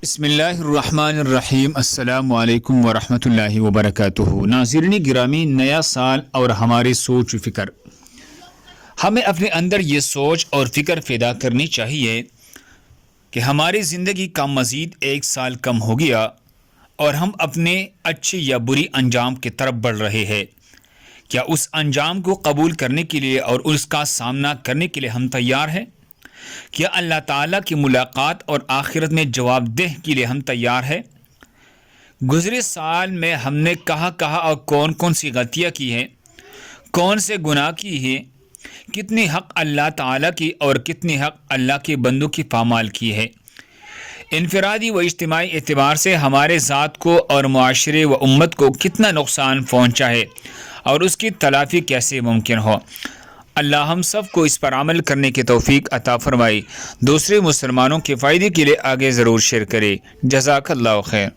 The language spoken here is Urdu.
بسم اللہ الرحمن الرحیم۔ السلام علیکم ورحمۃ اللہ وبرکاتہ۔ ناظرین گرامی، نیا سال اور ہماری سوچ و فکر، ہمیں اپنے اندر یہ سوچ اور فکر پیدا کرنی چاہیے کہ ہماری زندگی کا مزید ایک سال کم ہو گیا اور ہم اپنے اچھے یا بری انجام کی طرف بڑھ رہے ہیں۔ کیا اس انجام کو قبول کرنے کے لیے اور اس کا سامنا کرنے کے لیے ہم تیار ہیں؟ کیا اللہ تعالیٰ کی ملاقات اور آخرت میں جواب دہ کے لیے ہم تیار ہیں؟ گزرے سال میں ہم نے کہاں اور کون کون سی غلطیاں کی ہیں، کون سے گناہ کی ہیں، کتنی حق اللہ تعالیٰ کی اور کتنی حق اللہ کے بندوں کی پامال کی ہے؟ انفرادی و اجتماعی اعتبار سے ہمارے ذات کو اور معاشرے و امت کو کتنا نقصان پہنچا ہے اور اس کی تلافی کیسے ممکن ہو؟ اللہ ہم سب کو اس پر عمل کرنے کی توفیق عطا فرمائے۔ دوسرے مسلمانوں کے فائدے کے لیے آگے ضرور شیئر کرے۔ جزاک اللہ خیر۔